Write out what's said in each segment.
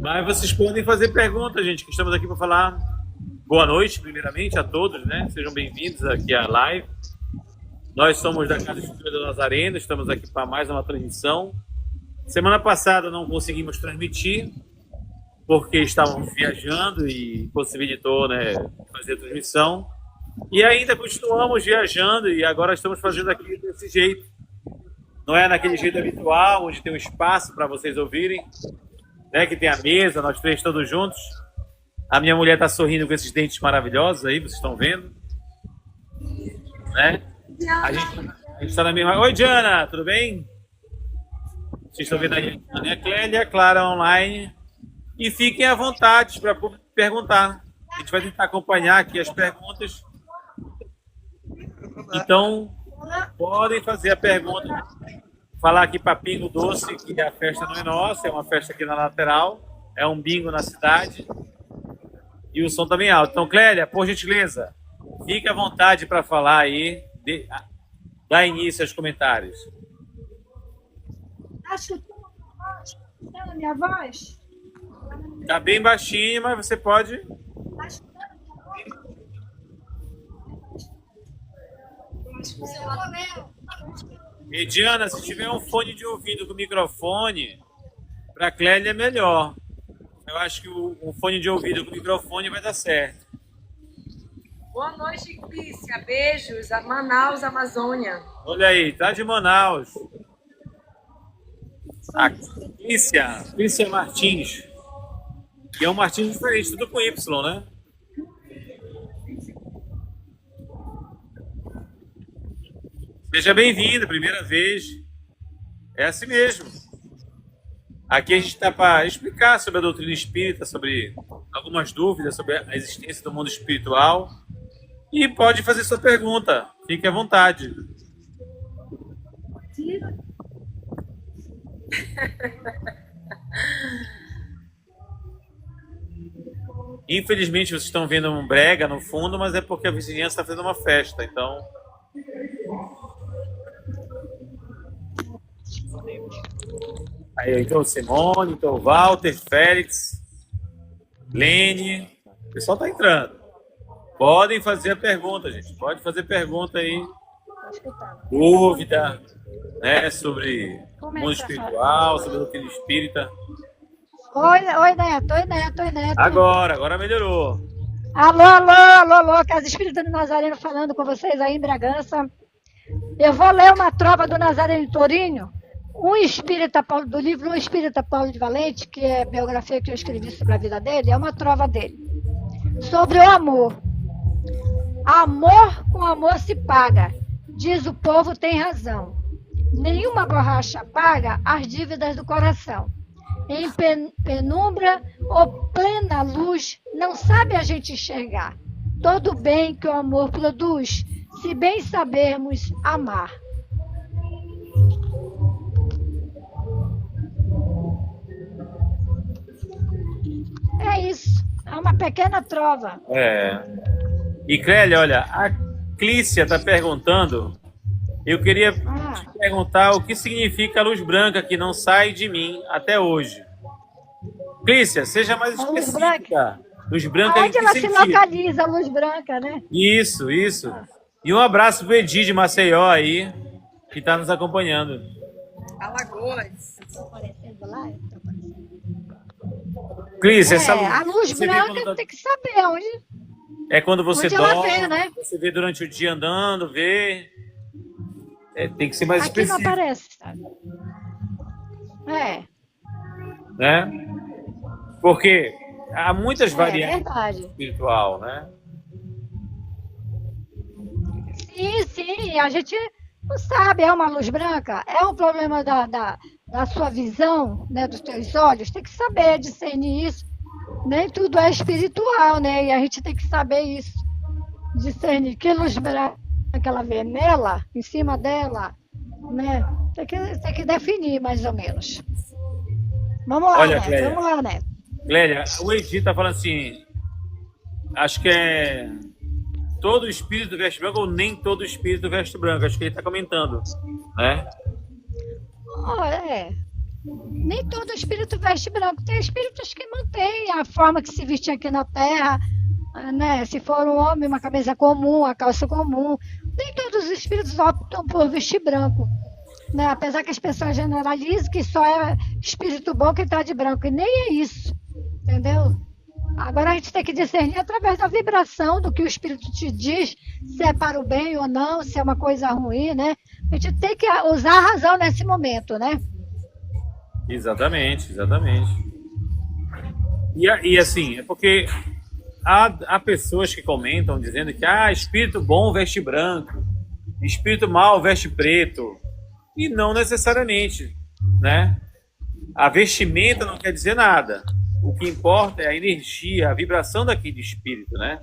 Mas vocês podem fazer perguntas, gente, que estamos aqui para falar. Boa noite, primeiramente, a todos, né? Sejam bem-vindos aqui à live. Nós somos da Casa Espírita do Nazareno, estamos aqui para mais uma transmissão. Semana passada não conseguimos transmitir, porque estávamos viajando e possibilitou, né, fazer a transmissão. E ainda continuamos viajando e agora estamos fazendo aqui desse jeito. Não é naquele jeito habitual, onde tem um espaço para vocês ouvirem, né, que tem a mesa, nós três todos juntos. A minha mulher está sorrindo com esses dentes maravilhosos aí, vocês estão vendo? Né? A gente está na mesma... Oi, Diana, tudo bem? Vocês estão vendo aí a Clélia, a Clara online. E fiquem à vontade para perguntar. A gente vai tentar acompanhar aqui as perguntas. Então, podem fazer a pergunta. Falar aqui para Pingo Doce, que a festa não é nossa, é uma festa aqui na lateral. É um bingo na cidade. E o som tá bem alto. Então, Clélia, por gentileza, fique à vontade para falar aí. Dá início aos comentários. Acho que está na minha voz. Tá bem baixinho, mas você pode... E Diana, se tiver um fone de ouvido com microfone, para Clélia é melhor. Eu acho que o fone de ouvido com microfone vai dar certo. Boa noite, Clícia. Beijos. A Manaus, Amazônia. Olha aí, tá de Manaus. A Clícia Martins. E é um Martins diferente, tudo com Y, né? Seja bem-vindo, primeira vez. É assim mesmo. Aqui a gente está para explicar sobre a doutrina espírita, sobre algumas dúvidas sobre a existência do mundo espiritual. E pode fazer sua pergunta. Fique à vontade. Infelizmente vocês estão vendo um brega no fundo, mas é porque a vizinhança está fazendo uma festa, então... Aí, então Simone, então Walter, Félix, Lene, o pessoal está entrando. Podem fazer a pergunta, gente. Pode fazer pergunta aí. Dúvida, né, sobre o mundo espiritual, sobre a doutrina espírita. Oi, Neto. Agora melhorou. Alô, Casa Espírita do Nazareno falando com vocês aí em Bragança. Eu vou ler uma trova do Nazareno de Tourinho, do livro Um Espírita Paulo de Valente, que é a biografia que eu escrevi sobre a vida dele, é uma trova dele. Sobre o amor. Amor com amor se paga, diz o povo tem razão. Nenhuma borracha paga as dívidas do coração. Em penumbra ou plena luz, não sabe a gente enxergar todo o bem que o amor produz, se bem sabermos amar. É isso, é uma pequena trova. E Clélia, olha, a Clícia está perguntando, eu queria te perguntar o que significa a luz branca que não sai de mim até hoje. Clícia, seja mais específica. Luz branca onde ela se localiza, a luz branca, né? Isso. E um abraço pro Edi de Maceió aí, que está nos acompanhando. Alagoas. Clícia, essa luz... A luz branca tem que saber onde... É quando você dorme, vê, né? você vê durante o dia andando, vê... tem que ser mais aqui específico. Aqui não aparece, sabe? Né? Porque há muitas variantes espiritual, né? Sim, a gente não sabe, é uma luz branca, é um problema da sua visão, né, dos teus olhos, tem que saber discernir isso. Nem tudo é espiritual, né? E a gente tem que saber isso, discernir que luz branca ela vê nela, em cima dela, né? Tem que definir mais ou menos. Vamos lá, olha, Neto, vamos lá, Neto. Clélia, o Edi tá falando assim, acho que é todo espírito veste branco ou nem todo espírito veste branco, acho que ele tá comentando, né? Nem nem todo espírito veste branco. Tem espíritos que mantêm a forma que se vestia aqui na Terra, né? Se for um homem, uma camisa comum, a calça comum. Nem todos os espíritos optam por vestir branco, né? Apesar que as pessoas generalizam que só é espírito bom que está de branco, e nem é isso, entendeu? Agora a gente tem que discernir através da vibração do que o espírito te diz, se é para o bem ou não, se é uma coisa ruim, né? A gente tem que usar a razão nesse momento, né? Exatamente, exatamente. E assim, é porque há pessoas que comentam dizendo que espírito bom veste branco, espírito mau veste preto. E não necessariamente, né? A vestimenta não quer dizer nada. O que importa é a energia, a vibração daquele espírito, né?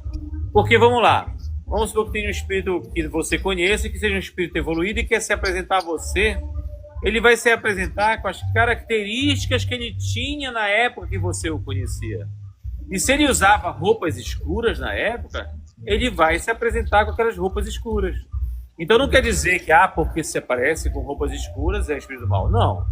Porque, vamos lá, vamos supor que tem um espírito que você conheça, que seja um espírito evoluído e quer se apresentar a você, ele vai se apresentar com as características que ele tinha na época que você o conhecia. E se ele usava roupas escuras na época, ele vai se apresentar com aquelas roupas escuras. Então não quer dizer que, porque se aparece com roupas escuras é espírito mau. Não.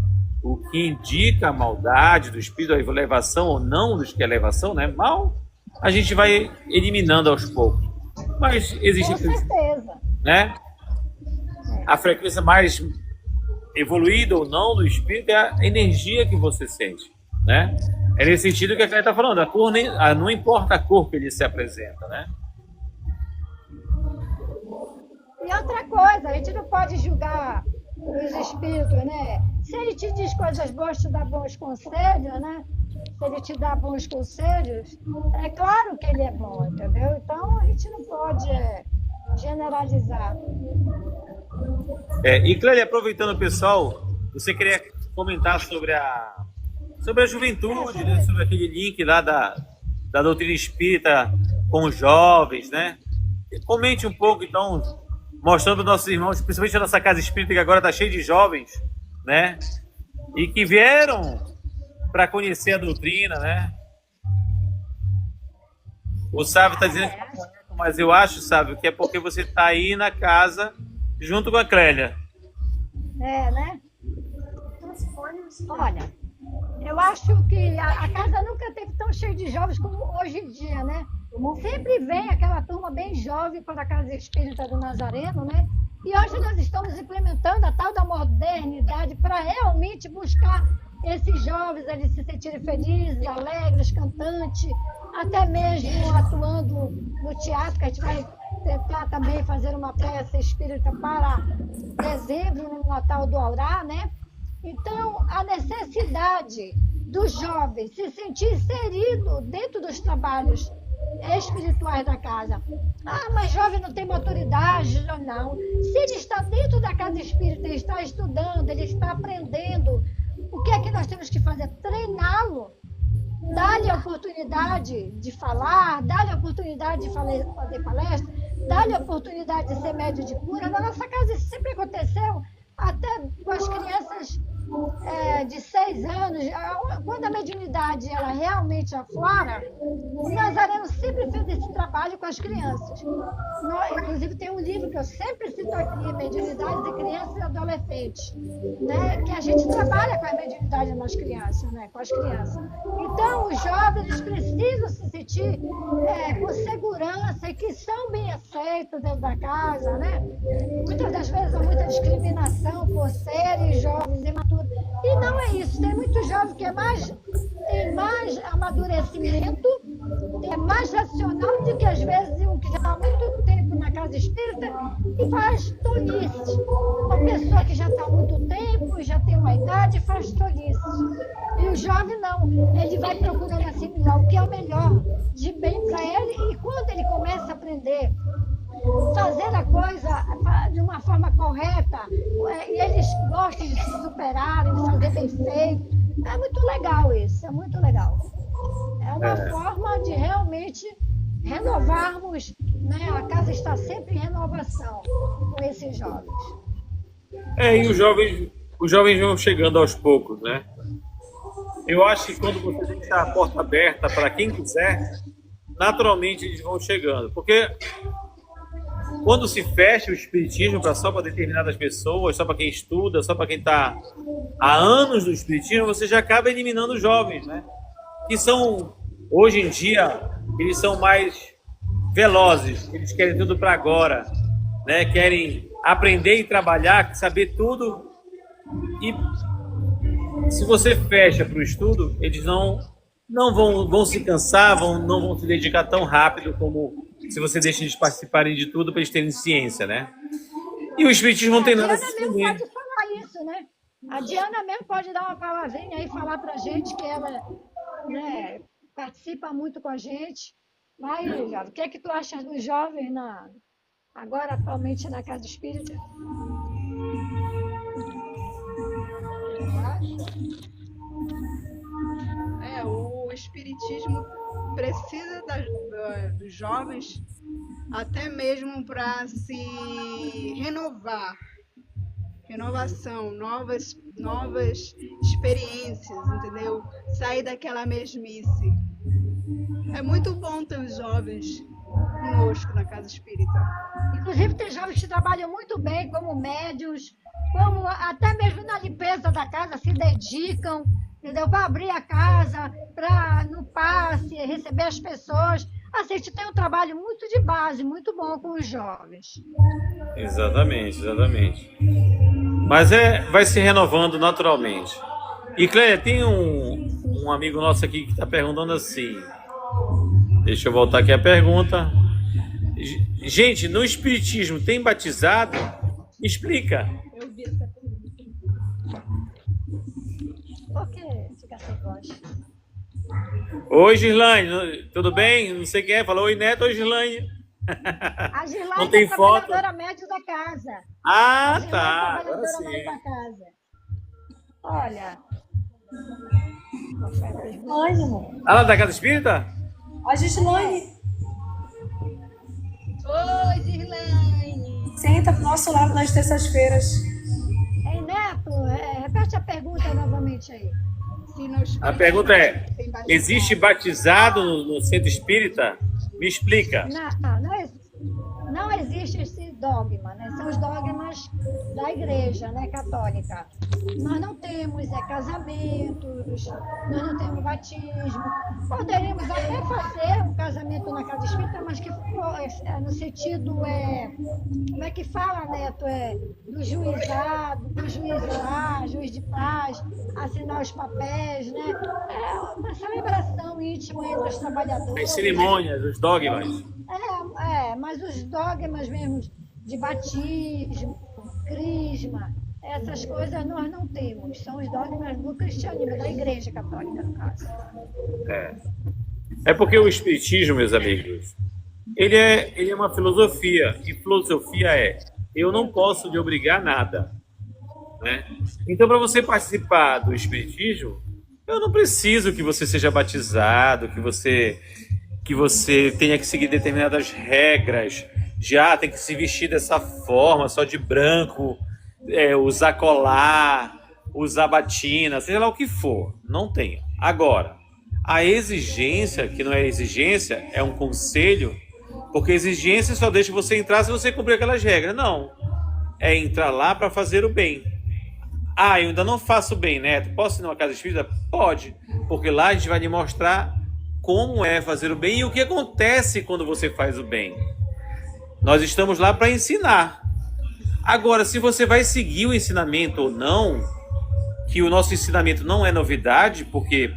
O que indica a maldade do espírito, a elevação ou não dos que é elevação, né? Mal, a gente vai eliminando aos poucos. Mas existe... Com certeza. Né? A frequência mais evoluída ou não do espírito é a energia que você sente, né? É nesse sentido que a Cléia está falando. A cor não importa a cor que ele se apresenta, né? E outra coisa, a gente não pode julgar os espíritos, né? Se ele te diz coisas boas, te dá bons conselhos, né? Se ele te dá bons conselhos, é claro que ele é bom, entendeu? Então a gente não pode generalizar. E Clélia, aproveitando, pessoal, você queria comentar sobre a juventude, né? Sobre aquele link lá da doutrina espírita com os jovens, né? Comente um pouco, então, mostrando para os nossos irmãos, principalmente a nossa casa espírita, que agora está cheia de jovens, né? E que vieram para conhecer a doutrina, né? O Sábio está dizendo que mas eu acho, Sábio, que é porque você está aí na casa junto com a Clélia. Né? Olha, eu acho que a casa nunca teve tão cheia de jovens como hoje em dia, né? Sempre vem aquela turma bem jovem para a Casa Espírita do Nazareno, né? E hoje nós estamos implementando a tal da modernidade para realmente buscar esses jovens eles se sentirem felizes, alegres, cantantes, até mesmo atuando no teatro, que a gente vai tentar também fazer uma peça espírita para dezembro, no Natal do Aurá, né? Então, a necessidade dos jovens se sentir inserido dentro dos trabalhos espirituais da casa. Mas jovem não tem maturidade, não. Se ele está dentro da casa espírita, ele está estudando, ele está aprendendo, o que é que nós temos que fazer? Treiná-lo, dar-lhe a oportunidade de falar, dar-lhe a oportunidade de fazer palestra, dar-lhe a oportunidade de ser médio de cura. Na nossa casa isso sempre aconteceu, até com as crianças de 6 anos, quando a mediunidade ela realmente aflora, o Nazareno sempre fez esse trabalho com as crianças. Inclusive tem um livro que eu sempre cito aqui, Mediunidade de Crianças e Adolescentes, né? Que a gente trabalha com a mediunidade nas crianças, né? Com as crianças. Então os jovens eles precisam se sentir com segurança e que são bem aceitos dentro da casa, né? Muitas das vezes há muita discriminação por serem jovens imaturos. E não é isso, tem muitos jovens que tem mais amadurecimento, é mais racional do que às vezes um que já há muito tempo na casa espírita e faz tolices. Uma pessoa que já está há muito tempo, já tem uma idade, faz tolices. E o jovem não, ele vai procurando assimilar o que é o melhor de bem para ele e quando ele começa a aprender fazer a coisa de uma forma correta e eles gostam de se superarem, de fazer bem feito. É muito legal isso, é muito legal. É uma forma de realmente renovarmos, né? A casa está sempre em renovação com esses jovens. E os jovens vão chegando aos poucos, né? Eu acho que quando você deixa a porta aberta para quem quiser, naturalmente eles vão chegando. Porque quando se fecha o espiritismo só para determinadas pessoas, só para quem estuda, só para quem está há anos no espiritismo, você já acaba eliminando os jovens, né? Que são, hoje em dia, eles são mais velozes, eles querem tudo para agora, né? Querem aprender e trabalhar, saber tudo. E se você fecha para o estudo, eles não vão se cansar, não vão se dedicar tão rápido como se você deixa eles participarem de tudo para eles terem ciência, né? E o espiritismo não tem nada a se Diana mesmo esconder. pode falar isso, né? A Diana mesmo pode dar uma palavrinha aí, falar pra gente que ela, né, participa muito com a gente. Vai, Jovem, o que é que tu achas dos jovens agora, atualmente, na Casa Espírita? O espiritismo precisa dos jovens até mesmo para se renovar, renovação, novas experiências, entendeu? Sair daquela mesmice. É muito bom ter os jovens conosco na Casa Espírita. Inclusive, tem jovens que trabalham muito bem como médios, como até mesmo na limpeza da casa, se dedicam, entendeu? Para abrir a casa, para no passe, receber as pessoas. Assim, a gente tem um trabalho muito de base, muito bom com os jovens. Exatamente, exatamente. Mas vai se renovando naturalmente. E, Clélia, tem um amigo nosso aqui que está perguntando assim. Deixa eu voltar aqui a pergunta. Gente, no espiritismo tem batizado? Explica. Eu vi essa pergunta. Por que fica sem voz? Oi, Gislaine, tudo bem? Não sei quem é. Falou oi, Neto. Oi, Gislaine. A Gilaine Não tem é foto? trabalhadora média da casa. Ah, A Gilaine tá. é Agora trabalhadora sim. média da casa. Olha. Oi, amor. Ah, da Casa Espírita? A Gislaine, Oi, Zirlane! senta pro nosso lado nas terças-feiras. Ei, Neto, repete a pergunta novamente aí. Se no espiritismo A pergunta é: tem batizado. existe batizado no centro espírita? Me explica. Não existe esse dogma, né? São os dogmas da igreja, né, católica. Nós não temos casamentos, nós não temos batismo. Poderíamos até fazer um casamento na casa espírita, mas que no sentido, como é que fala, Neto? Do juizado, do juiz lá, juiz de paz, assinar os papéis, né? É uma celebração íntima entre os trabalhadores. As cerimônias, os dogmas. Mas os dogmas mesmo de batismo, crisma, essas coisas nós não temos. São os dogmas do cristianismo, da Igreja Católica, no caso. É porque o espiritismo, meus amigos, ele é uma filosofia. E filosofia eu não posso lhe obrigar a nada, né? Então, para você participar do espiritismo, eu não preciso que você seja batizado, que você tenha que seguir determinadas regras, tem que se vestir dessa forma, só de branco, usar colar, usar batina, seja lá o que for. Não tem. Agora, a exigência, que não é exigência, é um conselho, porque exigência só deixa você entrar se você cumprir aquelas regras. Não. É entrar lá para fazer o bem. Eu ainda não faço bem, Neto. Posso ir numa casa espírita? Pode, porque lá a gente vai lhe mostrar como é fazer o bem e o que acontece quando você faz o bem. Nós estamos lá para ensinar. Agora, se você vai seguir o ensinamento ou não, que o nosso ensinamento não é novidade, porque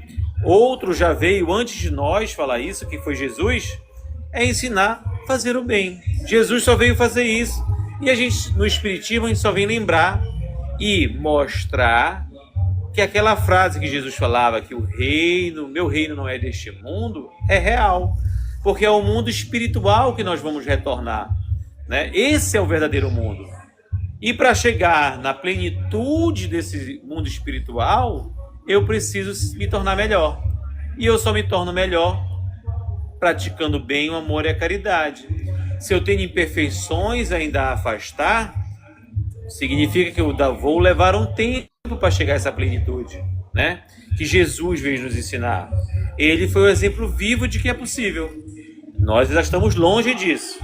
outro já veio antes de nós falar isso, que foi Jesus, é ensinar a fazer o bem. Jesus só veio fazer isso. E a gente, no Espiritismo, a gente só vem lembrar e mostrar que aquela frase que Jesus falava, que meu reino não é deste mundo, é real. Porque é o mundo espiritual que nós vamos retornar, né? Esse é o verdadeiro mundo. E para chegar na plenitude desse mundo espiritual, eu preciso me tornar melhor. E eu só me torno melhor praticando bem o amor e a caridade. Se eu tenho imperfeições ainda a afastar, significa que eu vou levar um tempo para chegar a essa plenitude, né? Que Jesus veio nos ensinar. Ele foi o exemplo vivo de que é possível. Nós já estamos longe disso.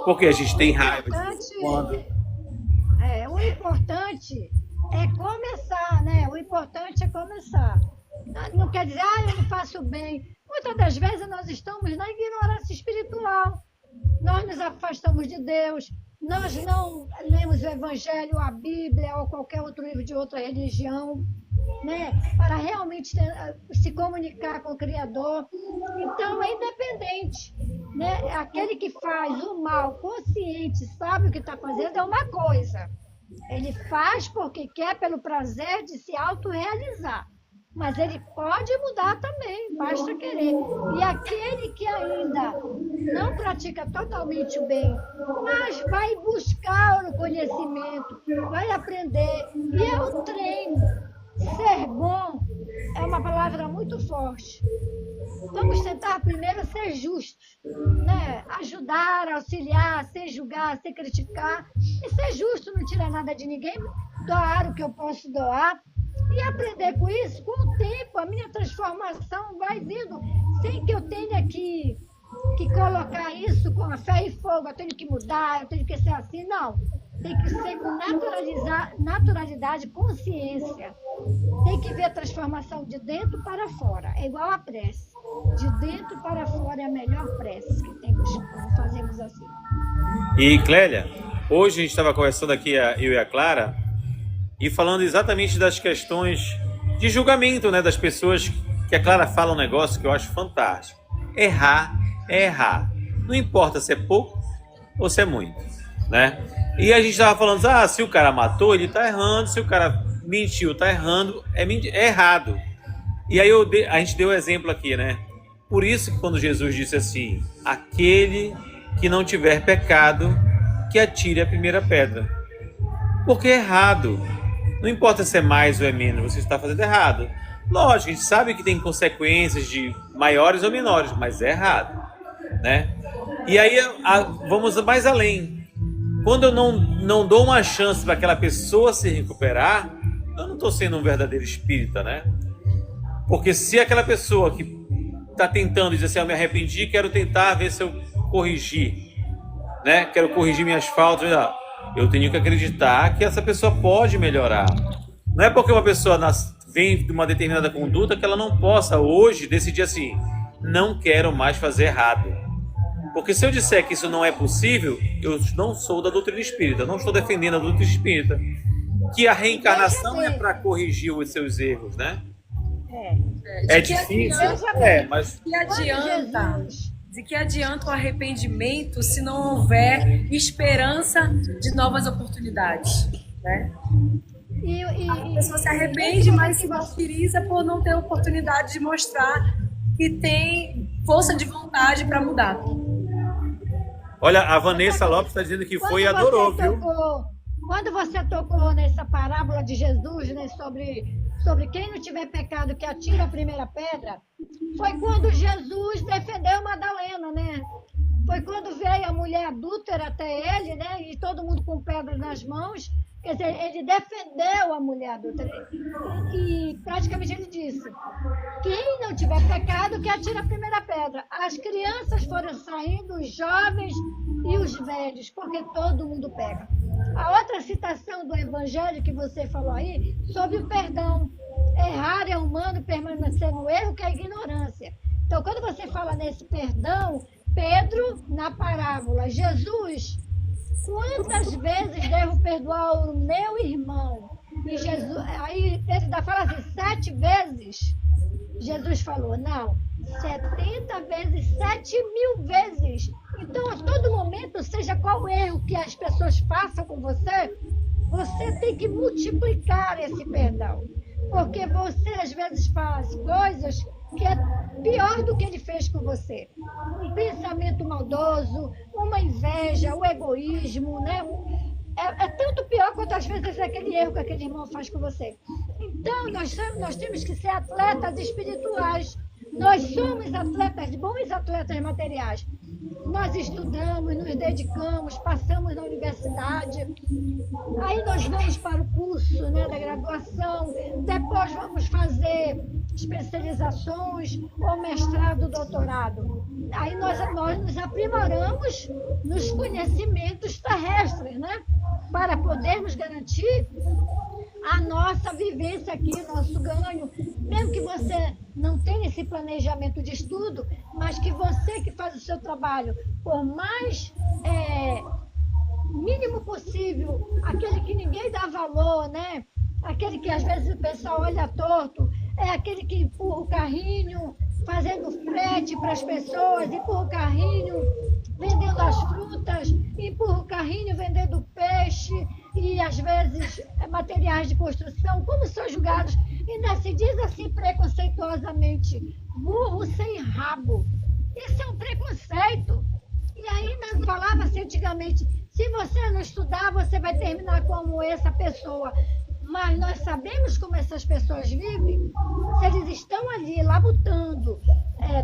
Porque a gente tem O raiva de vez importante, em quando. o importante é começar, né? O importante é começar. Não quer dizer, eu não faço bem. Muitas das vezes nós estamos na ignorância espiritual. Nós nos afastamos de Deus. Nós não lemos o Evangelho, a Bíblia ou qualquer outro livro de outra religião, né? Para realmente se comunicar com o Criador. Então, é independente. Né? Aquele que faz o mal consciente, sabe o que está fazendo, é uma coisa. Ele faz porque quer, pelo prazer de se autorrealizar. Mas ele pode mudar também, basta querer. E aquele que ainda não pratica totalmente o bem, mas vai buscar o conhecimento, vai aprender, e é o treino. Ser bom é uma palavra muito forte. Vamos tentar primeiro ser justos, né? Ajudar, auxiliar, sem julgar, sem criticar. E ser justo, não tirar nada de ninguém, doar o que eu posso doar. E aprender com isso, com o tempo, a minha transformação vai vindo, sem que eu tenha que colocar isso com a fé e fogo, eu tenho que mudar, eu tenho que ser assim, não. Tem que ser com naturalidade, consciência. Tem que ver a transformação de dentro para fora, é igual a prece. De dentro para fora é a melhor prece que temos quando fazemos assim. E Clélia, hoje a gente estava conversando aqui, eu e a Clara, e falando exatamente das questões de julgamento, né, das pessoas, que a Clara fala um negócio que eu acho fantástico. Errar é errar. Não importa se é pouco ou se é muito, né? E a gente estava falando, se o cara matou, ele está errando, se o cara mentiu, está errando, é errado. E aí a gente deu o exemplo aqui, né? Por isso que quando Jesus disse assim, aquele que não tiver pecado, que atire a primeira pedra. Porque é errado. Não importa se é mais ou é menos, você está fazendo errado. Lógico, a gente sabe que tem consequências de maiores ou menores, mas é errado, né? E aí vamos mais além. Quando eu não dou uma chance para aquela pessoa se recuperar, eu não estou sendo um verdadeiro espírita, né? Porque se aquela pessoa que está tentando dizer assim, eu me arrependi, quero tentar ver se eu corrigir, né? Quero corrigir minhas faltas, eu tenho que acreditar que essa pessoa pode melhorar. Não é porque uma pessoa vem de uma determinada conduta que ela não possa hoje decidir assim, não quero mais fazer errado. Porque se eu disser que isso não é possível, eu não sou da doutrina espírita, não estou defendendo a doutrina espírita. Que a reencarnação é para corrigir os seus erros, né? É difícil, mas... De que adianta o arrependimento se não houver esperança de novas oportunidades, né? A pessoa se arrepende, mas se martiriza por não ter oportunidade de mostrar que tem força de vontade para mudar. Olha, a Vanessa Lopes está dizendo que foi e adorou, viu? Quando você tocou nessa parábola de Jesus, né, sobre quem não tiver pecado que atira a primeira pedra, foi quando Jesus defendeu Madalena, né? Foi quando veio a mulher adúltera até ele, né? E todo mundo com pedras nas mãos. Quer dizer, ele defendeu a mulher adúltera. E praticamente ele disse, quem não tiver pecado que atira a primeira pedra. As crianças foram saindo, os jovens e os velhos, porque todo mundo peca. A outra citação do Evangelho que você falou aí, sobre o perdão. Errar é humano, permanecer no erro, que é a ignorância. Então, quando você fala nesse perdão, Pedro, na parábola, Jesus, quantas vezes devo perdoar o meu irmão? E Jesus, aí Pedro ainda fala assim, 7 vezes. Jesus falou, não, 70 vezes, 7.000 vezes. Então, a todo momento, seja qual erro que as pessoas façam com você, você tem que multiplicar esse perdão. Porque você, às vezes, faz coisas que é pior do que ele fez com você. Um pensamento maldoso, uma inveja, o egoísmo, né? É tanto pior quanto às vezes aquele erro que aquele irmão faz com você. Então, nós temos que ser atletas espirituais. Nós somos atletas, bons atletas materiais. Nós estudamos, nos dedicamos, passamos na universidade. Aí nós vamos para o curso, né, da graduação. Depois vamos fazer especializações ou mestrado, doutorado. Aí nós nos aprimoramos nos conhecimentos terrestres, né? Para podermos garantir a nossa vivência aqui, nosso ganho. Mesmo que você não tenha esse planejamento de estudo, mas que você que faz o seu trabalho, por mais mínimo possível, aquele que ninguém dá valor, né? Aquele que às vezes o pessoal olha torto, é aquele que empurra o carrinho, fazendo frete para as pessoas, empurra o carrinho, vendendo as frutas, empurra o carrinho, vendendo peixe e às vezes materiais de construção, como são julgados, ainda se diz assim preconceituosamente, burro sem rabo. Isso é um preconceito. E ainda falava-se antigamente, se você não estudar, você vai terminar como essa pessoa. Mas nós sabemos como essas pessoas vivem, se eles estão ali labutando,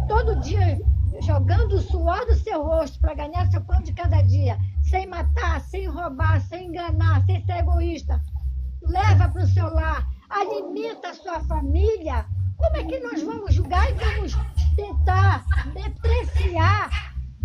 todo dia jogando o suor do seu rosto para ganhar seu pão de cada dia, sem matar, sem roubar, sem enganar, sem ser egoísta, leva para o seu lar, alimenta a sua família, como é que nós vamos julgar e vamos tentar depreciar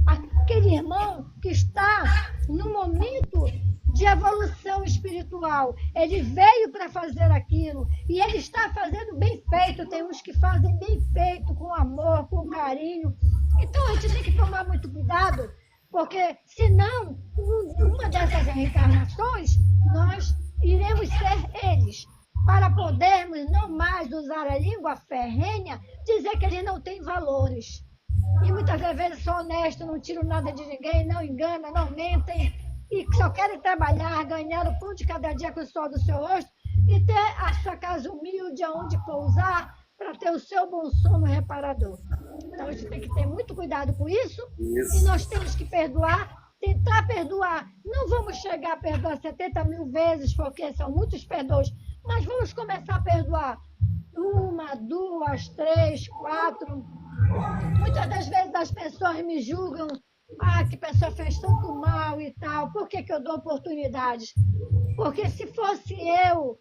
aquele irmão que está no momento de evolução espiritual? Ele veio para fazer aquilo e ele está fazendo bem feito. Tem uns que fazem bem feito, com amor, com carinho. Então a gente tem que tomar muito cuidado, porque senão, uma dessas reencarnações, nós iremos ser eles, para podermos não mais usar a língua ferrenha, dizer que eles não têm valores. E muitas vezes são honestos, não tiram nada de ninguém, não enganam, não mentem, e só querem trabalhar, ganhar o pão de cada dia com o suor do seu rosto e ter a sua casa humilde, aonde pousar, para ter o seu bom sono reparador. Então a gente tem que ter muito cuidado com isso. E nós temos que perdoar, tentar perdoar. Não vamos chegar a perdoar 70 mil vezes, porque são muitos perdões, mas vamos começar a perdoar 1, 2, 3, 4. Muitas das vezes as pessoas me julgam, que pessoa fez tanto mal e tal, por que eu dou oportunidades? Porque se fosse eu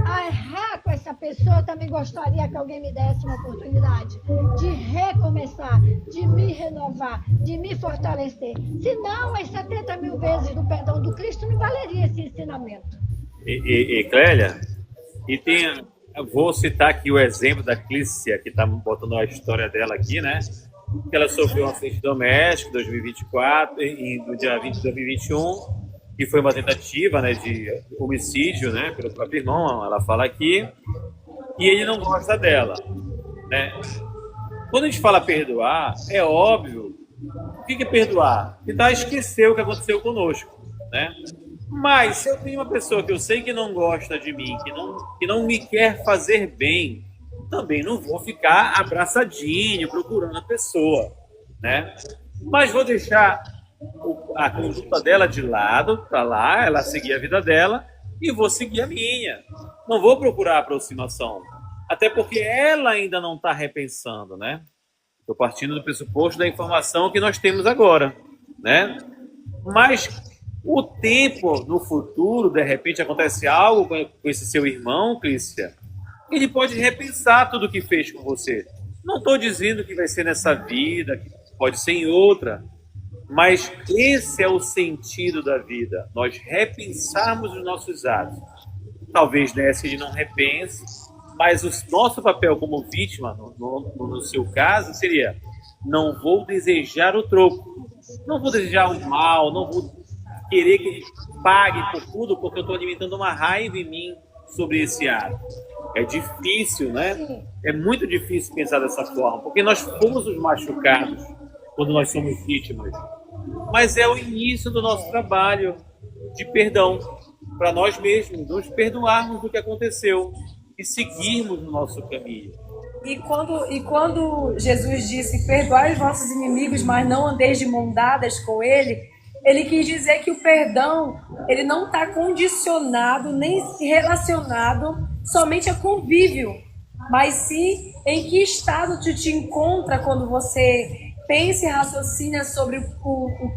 a errar com essa pessoa, eu também gostaria que alguém me desse uma oportunidade de recomeçar, de me renovar, de me fortalecer. Senão, as 70 mil vezes do perdão do Cristo não valeria esse ensinamento. Clélia, vou citar aqui o exemplo da Clícia, que está botando a história dela aqui, né? Que ela sofreu um acidente doméstico em 2024, no dia 20 de 2021, que foi uma tentativa, né, de homicídio, né, pelo próprio irmão, ela fala aqui, e ele não gosta dela, né? Quando a gente fala perdoar, é óbvio, o que é perdoar? Tentar esquecer o que aconteceu conosco, né? Mas se eu tenho uma pessoa que eu sei que não gosta de mim, que não me quer fazer bem, também não vou ficar abraçadinho, procurando a pessoa, né? Mas vou deixar a conduta dela de lado, para lá, ela seguir a vida dela, e vou seguir a minha. Não vou procurar aproximação, até porque ela ainda não está repensando, né? Estou partindo do pressuposto da informação que nós temos agora, né? Mas o tempo, no futuro, de repente acontece algo com esse seu irmão, Clícia, ele pode repensar tudo o que fez com você. Não estou dizendo que vai ser nessa vida, que pode ser em outra, mas esse é o sentido da vida, nós repensarmos os nossos atos. Talvez nessa ele não repense, mas o nosso papel como vítima, no seu caso, seria: não vou desejar o troco, não vou desejar o mal, não vou querer que ele pague por tudo, porque eu estou alimentando uma raiva em mim sobre esse ato. É difícil, né? É muito difícil pensar dessa forma, porque nós fomos os machucados quando nós somos vítimas. Mas é o início do nosso trabalho de perdão, para nós mesmos, nos perdoarmos do que aconteceu e seguirmos no nosso caminho. E quando Jesus disse: perdoai os vossos inimigos, mas não andeis de mão dadas com ele quis dizer que o perdão, ele não está condicionado nem relacionado somente a convívio, mas sim em que estado tu te encontra quando você pensa e raciocina sobre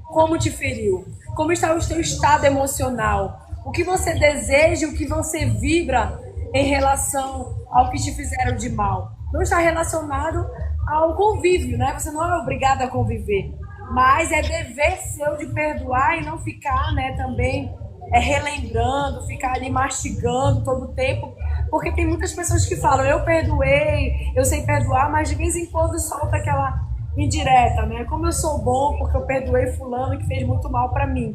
como te feriu, como está o teu estado emocional, o que você deseja, o que você vibra em relação ao que te fizeram de mal. não está relacionado ao convívio, né? Você não é obrigado a conviver, mas é dever seu de perdoar e não ficar, né, também relembrando, ficar ali mastigando todo o tempo, porque tem muitas pessoas que falam, eu perdoei, eu sei perdoar, mas de vez em quando solta aquela indireta, né? Como eu sou bom porque eu perdoei fulano que fez muito mal para mim.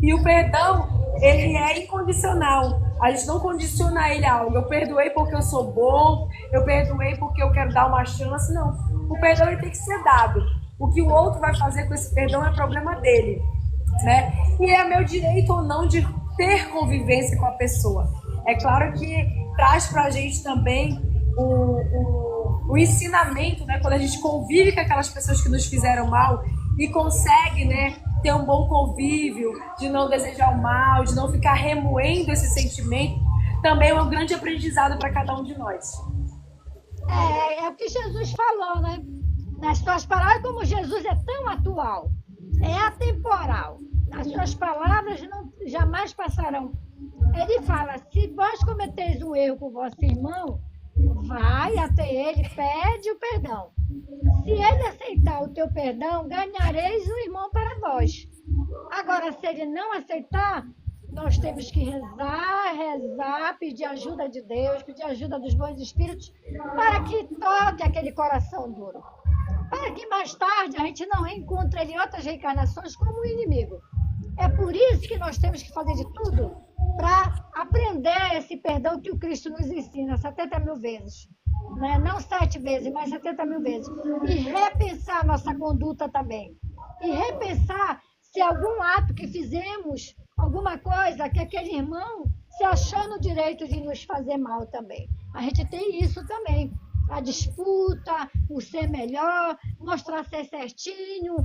E o perdão, ele é incondicional. A gente não condiciona ele a algo. Eu perdoei porque eu sou bom, eu perdoei porque eu quero dar uma chance. Não. O perdão ele tem que ser dado. O que o outro vai fazer com esse perdão é problema dele, né? E é meu direito ou não de ter convivência com a pessoa. É claro que traz pra gente também o ensinamento, né? Quando a gente convive com aquelas pessoas que nos fizeram mal e consegue, né, ter um bom convívio, de não desejar o mal, de não ficar remoendo esse sentimento, também é um grande aprendizado para cada um de nós. É o que Jesus falou, né? Nas suas palavras, como Jesus é tão atual, é atemporal. As suas palavras jamais passarão. Ele fala, se vós cometeis um erro com vosso irmão, vai até ele, pede o perdão. Se ele aceitar o teu perdão, ganhareis o irmão para vós. Agora, se ele não aceitar, nós temos que rezar, pedir ajuda de Deus, pedir ajuda dos bons espíritos, para que toque aquele coração duro. Para que mais tarde a gente não reencontre ele em outras reencarnações como um inimigo. É por isso que nós temos que fazer de tudo para aprender esse perdão que o Cristo nos ensina 70 mil vezes. Né? Não 7 vezes, mas 70 mil vezes. E repensar nossa conduta também. E repensar se algum ato que fizemos, alguma coisa que aquele irmão se achou no direito de nos fazer mal também. A gente tem isso também. A disputa, o ser melhor, mostrar ser certinho,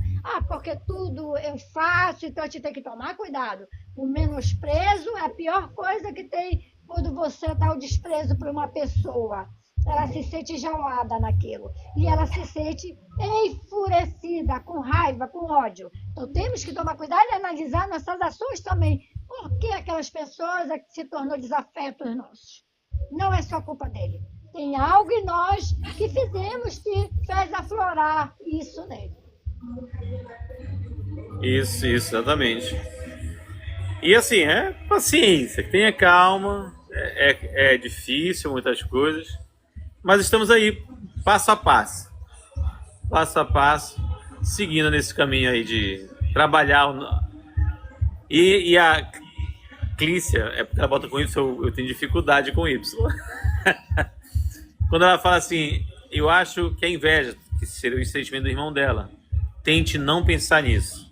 porque tudo eu faço, então a gente tem que tomar cuidado. O menosprezo é a pior coisa que tem quando você dá o desprezo para uma pessoa. Ela se sente enjaulada naquilo. E ela se sente enfurecida, com raiva, com ódio. Então temos que tomar cuidado e analisar nossas ações também. Por que aquelas pessoas se tornou desafetos nossos? Não é só culpa dele. Tem algo em nós que fizemos que fez aflorar isso nele. Isso, exatamente. E assim, paciência, tenha calma, é difícil muitas coisas, mas estamos aí, passo a passo, seguindo nesse caminho aí de trabalhar. E a Clícia, porque ela bota com Y, eu tenho dificuldade com Y. Quando ela fala assim, eu acho que a inveja, que seria o sentimento do irmão dela, tente não pensar nisso.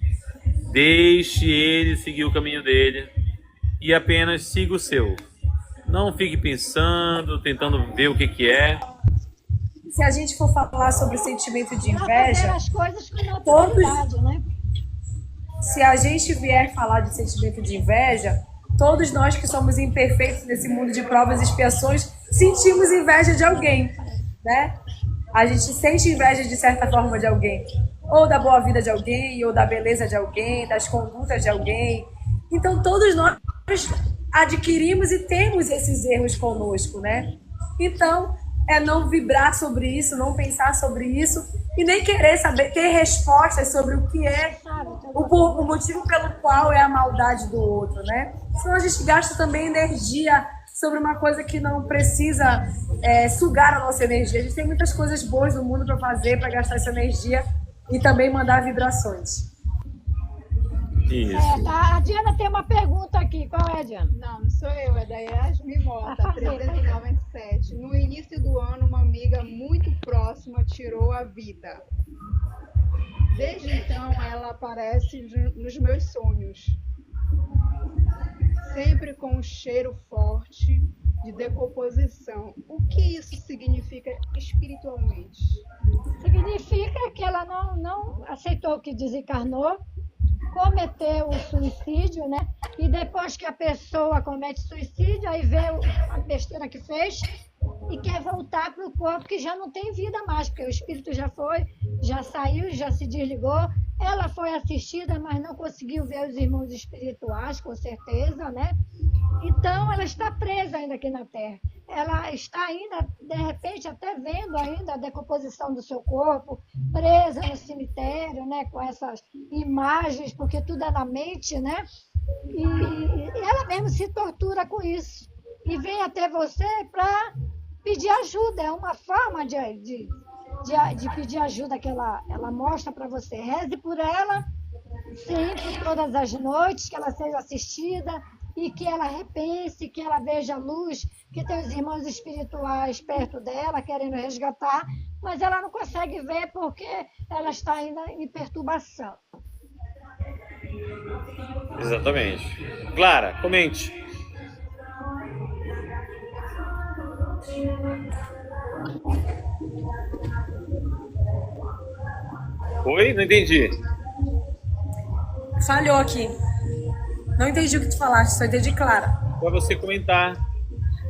Deixe ele seguir o caminho dele e apenas siga o seu. Não fique pensando, tentando ver o que é. Se a gente for falar sobre o sentimento de inveja, as coisas com naturalidade, né? Se a gente vier falar de sentimento de inveja, todos nós que somos imperfeitos nesse mundo de provas e expiações, sentimos inveja de alguém, né? A gente sente inveja de certa forma de alguém, ou da boa vida de alguém, ou da beleza de alguém, das condutas de alguém. Então todos nós adquirimos e temos esses erros conosco, né? Então é não vibrar sobre isso, não pensar sobre isso e nem querer saber, ter respostas sobre o que é o motivo pelo qual é a maldade do outro, né? Senão a gente gasta também energia sobre uma coisa que não precisa sugar a nossa energia. A gente tem muitas coisas boas no mundo para fazer, para gastar essa energia e também mandar vibrações. Isso. A Diana tem uma pergunta aqui. Qual é, Diana? Não sou eu, é da Yasmin Mota, 397. No início do ano, uma amiga muito próxima tirou a vida. Desde então, ela aparece nos meus sonhos. Sempre com um cheiro forte de decomposição. O que isso significa espiritualmente? Significa que ela não aceitou que desencarnou, cometeu o suicídio, né? E depois que a pessoa comete suicídio, aí vê a besteira que fez e quer voltar para o corpo que já não tem vida mais, porque o espírito já foi, já saiu, já se desligou. Ela foi assistida, mas não conseguiu ver os irmãos espirituais, com certeza, né? Então, ela está presa ainda aqui na Terra. ela está ainda, de repente, até vendo ainda a decomposição do seu corpo, presa no cemitério, né, com essas imagens, porque tudo é na mente, né? E ela mesmo se tortura com isso. E vem até você para pedir ajuda. É uma forma de pedir ajuda que ela mostra para você. Reze por ela, sempre, todas as noites, que ela seja assistida e que ela repense, que ela veja a luz, que tem os irmãos espirituais perto dela, querendo resgatar, mas ela não consegue ver porque ela está ainda em perturbação. Exatamente. Clara, comente. Oi? Não entendi. Falhou aqui. Não entendi o que tu falaste, só entendi Clara. Para você comentar.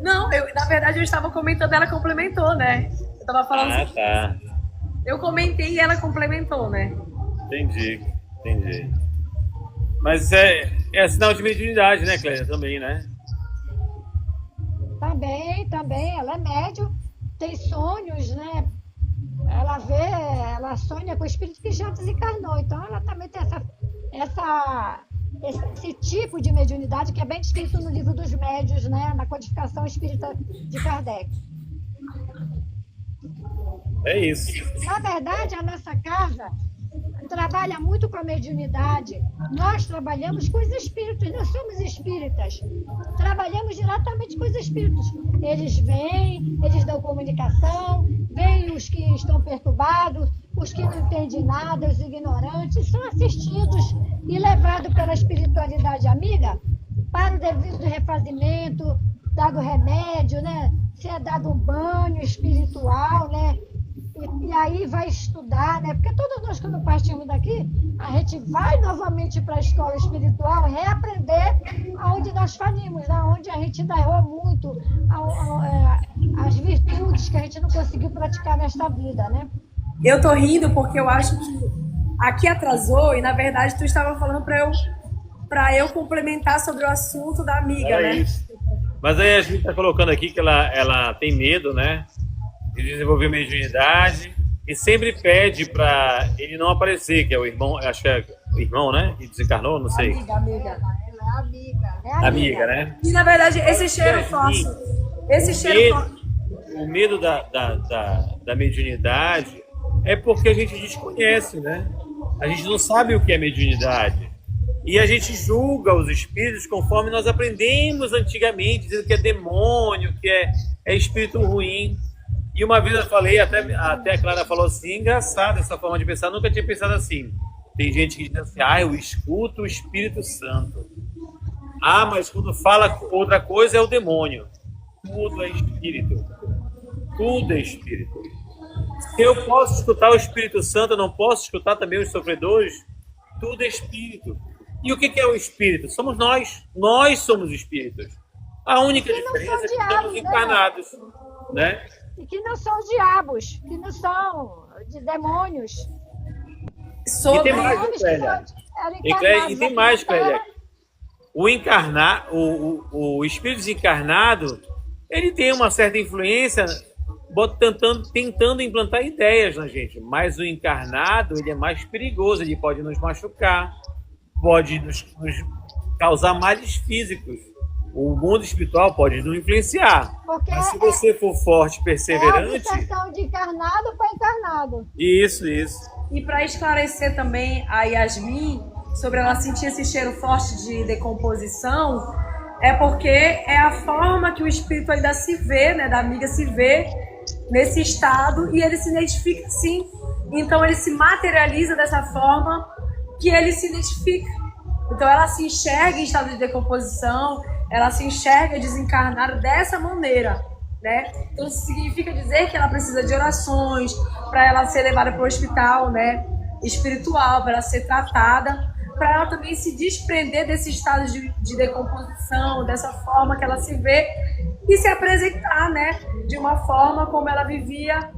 Não, na verdade eu estava comentando, ela complementou, né? Eu estava falando assim, Tá. eu comentei e ela complementou, né? Entendi. Mas é sinal de mediunidade, né, Clélia? Também, né? Também, ela é médium, tem sonhos, né? Ela sonha com o espírito que já desencarnou, então ela também tem esse tipo de mediunidade que é bem descrito no livro dos médiuns, né? Na codificação espírita de Kardec. É isso. Na verdade, a nossa casa trabalha muito com a mediunidade. Nós trabalhamos com os espíritos, nós somos espíritas. Trabalhamos diretamente com os espíritos. Eles vêm, eles dão comunicação, vêm os que estão perturbados, os que não entendem nada, os ignorantes, são assistidos e levados pela espiritualidade amiga para o devido refazimento, dado remédio, né? Se é dado um banho espiritual, né? E aí vai estudar, né? Porque todos nós, quando partimos daqui, a gente vai novamente para a escola espiritual reaprender aonde nós falimos, né? Onde a gente ainda errou muito, as virtudes que a gente não conseguiu praticar nesta vida, né? Eu tô rindo porque eu acho que aqui atrasou e, na verdade, tu estava falando para eu complementar sobre o assunto da amiga, né? Isso. Mas aí a gente tá colocando aqui que ela tem medo, né? De desenvolver mediunidade e sempre pede para ele não aparecer, que é o irmão, acho que é o irmão, né? Que desencarnou, não sei. Amiga. Ela é amiga. Amiga, né? E, na verdade, esse cheiro forte. O medo da mediunidade é porque a gente desconhece, né? A gente não sabe o que é mediunidade. E a gente julga os espíritos conforme nós aprendemos antigamente, dizendo que é demônio, que é espírito ruim. E uma vez eu falei, até a Clara falou assim, engraçado essa forma de pensar, nunca tinha pensado assim. Tem gente que diz assim, eu escuto o Espírito Santo. Mas quando fala outra coisa é o demônio. Tudo é espírito. Tudo é espírito. Se eu posso escutar o Espírito Santo, eu não posso escutar também os sofredores? Tudo é espírito. E o que é o espírito? Somos nós. Nós somos espíritos. A única diferença é que estamos encarnados, né? E que não são diabos, que não são de demônios. E tem mais, Clélia. E tem mais, Clélia. O espírito desencarnado, ele tem uma certa influência tentando implantar ideias na gente. Mas o encarnado, ele é mais perigoso, ele pode nos machucar, pode nos causar males físicos. O mundo espiritual pode nos influenciar. Mas se você for forte, perseverante... É a obsessão de encarnado para encarnado. Isso. E para esclarecer também a Yasmin sobre ela sentir esse cheiro forte de decomposição, é porque é a forma que o espírito ainda se vê, né, da amiga se vê nesse estado e ele se identifica assim. Então ele se materializa dessa forma que ele se identifica. Então ela se enxerga em estado de decomposição, ela se enxerga desencarnada dessa maneira, né? Então isso significa dizer que ela precisa de orações para ela ser levada para o hospital, né, espiritual, para ela ser tratada, para ela também se desprender desse estado de decomposição, dessa forma que ela se vê e se apresentar, né, de uma forma como ela vivia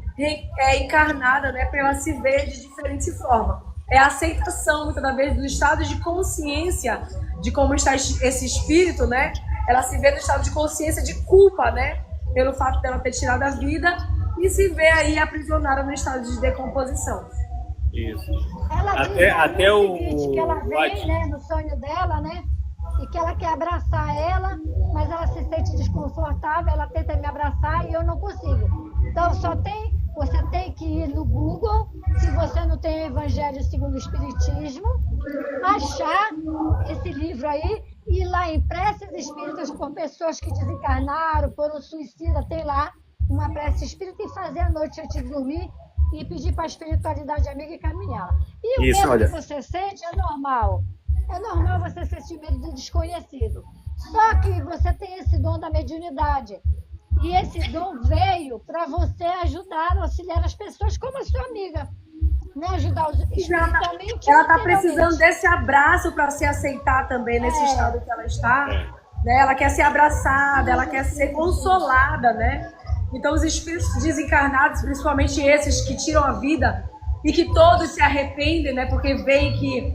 encarnada, né, para ela se ver de diferente forma. É a aceitação, muitas das vezes, do estado de consciência de como está esse espírito, né? Ela se vê no estado de consciência de culpa, né? pelo fato dela ter tirado a vida e se vê aí aprisionada no estado de decomposição. Isso. Ela diz Até o o seguinte, que ela vem, né, no sonho dela, né? E que ela quer abraçar ela, mas ela se sente desconfortável, ela tenta me abraçar e eu não consigo. Então você tem que ir no Google, se você não tem o Evangelho segundo o Espiritismo, achar esse livro aí, ir lá em preces espíritas por pessoas que desencarnaram, por um suicida, tem lá uma prece espírita e fazer à noite antes de dormir e pedir para a espiritualidade amiga e caminhar. E o medo que você sente é normal. É normal você sentir medo do desconhecido. Só que você tem esse dom da mediunidade. E esse dom veio para você ajudar, auxiliar as pessoas como a sua amiga. Né? Ajudar espiritualmente. Ela está precisando desse abraço para se aceitar também nesse estado que ela está. Né? Ela quer ser abraçada, ela quer ser consolada, né? Então, os espíritos desencarnados, principalmente esses que tiram a vida e que todos se arrependem, né? Porque veem que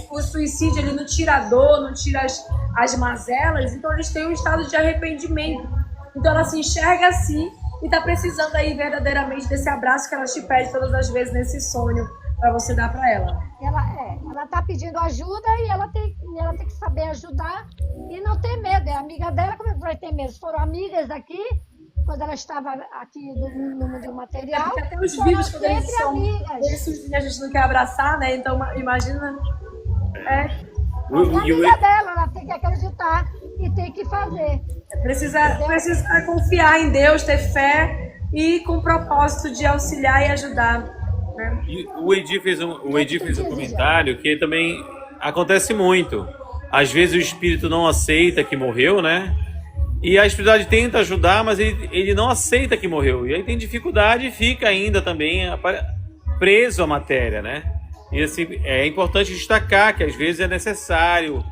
o suicídio ele não tira a dor, não tira as mazelas, então eles têm um estado de arrependimento. Então, ela se enxerga assim e está precisando aí verdadeiramente desse abraço que ela te pede todas as vezes nesse sonho para você dar para ela. Ela está pedindo ajuda e ela tem que saber ajudar e não ter medo. É amiga dela, como é que vai ter medo? Foram amigas aqui. Quando ela estava aqui no mundo material, porque até os vivos, quando eles são amigas. A gente não quer abraçar, né? Então, imagina. É amiga dela, ela tem que acreditar e tem que fazer. Precisa confiar em Deus, ter fé e com o propósito de auxiliar e ajudar. Né? E o Edi fez um comentário que também acontece muito. Às vezes o espírito não aceita que morreu, né? E a espiritualidade tenta ajudar, mas ele não aceita que morreu. E aí tem dificuldade e fica ainda também preso à matéria, né? E assim, é importante destacar que às vezes é necessário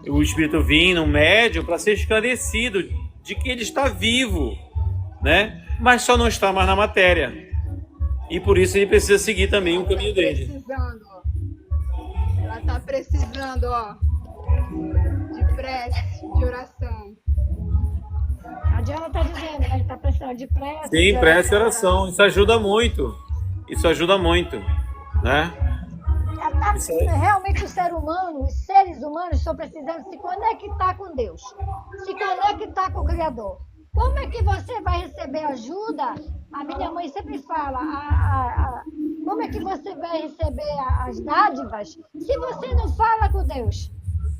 o espírito vir num médium para ser esclarecido de que ele está vivo, né? Mas só não está mais na matéria. E por isso ele precisa seguir também o caminho dele. Ela está precisando, ó, de prece, de oração. A Diana está dizendo, né? Está precisando de prece. Sim, prece e oração. Isso ajuda muito. Né? Realmente o ser humano, os seres humanos estão precisando se conectar com Deus. Se conectar com o Criador. Como é que você vai receber ajuda? A minha mãe sempre fala, como é que você vai receber as dádivas se você não fala com Deus?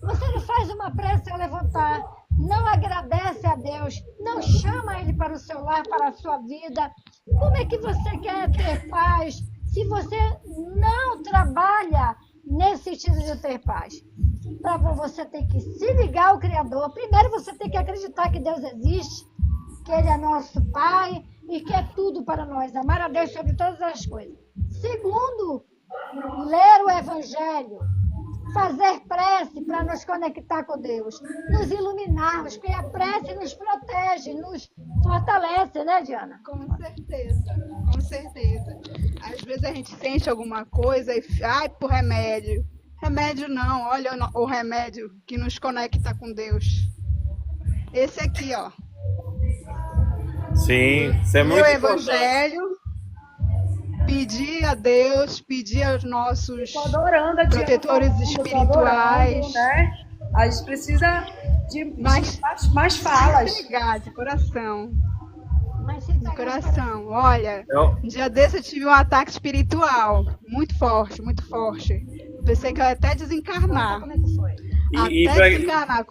Você não faz uma prece a levantar, não agradece a Deus, não chama Ele para o seu lar, para a sua vida. Como é que você quer ter paz se você não trabalha nesse sentido de ter paz? Para você ter que se ligar ao Criador. Primeiro você tem que acreditar que Deus existe, que Ele é nosso Pai e que é tudo para nós, amar a Deus sobre todas as coisas. Segundo, ler o Evangelho, fazer prece para nos conectar com Deus, nos iluminarmos, porque a prece nos protege, nos fortalece, né, Diana? Com certeza. Às vezes a gente sente alguma coisa e por remédio. Remédio não, olha o remédio que nos conecta com Deus. Esse aqui, ó. Sim, isso é muito importante. O Evangelho, pedir a Deus, pedir aos nossos protetores espirituais. Né? A gente precisa de mais falas. De coração. De coração. Olha, um dia desse eu tive um ataque espiritual. Muito forte, muito forte. Pensei que eu ia até desencarnar. Como é que foi? Desencarnar.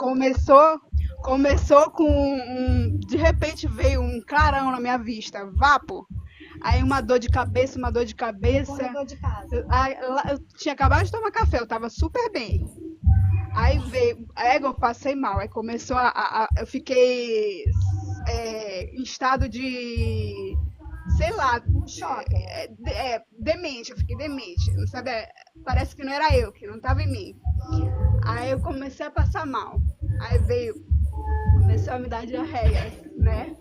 Começou com de repente veio um clarão na minha vista, vapo. Aí uma dor de cabeça. Corredor de casa. Eu tinha acabado de tomar café, eu tava super bem. Aí veio, eu passei mal, aí começou eu fiquei em estado de, sei lá, choque. Demente, eu fiquei demente, não sabe, parece que não era eu, que não tava em mim. Aí eu comecei a passar mal, aí começou a me dar diarreia, né?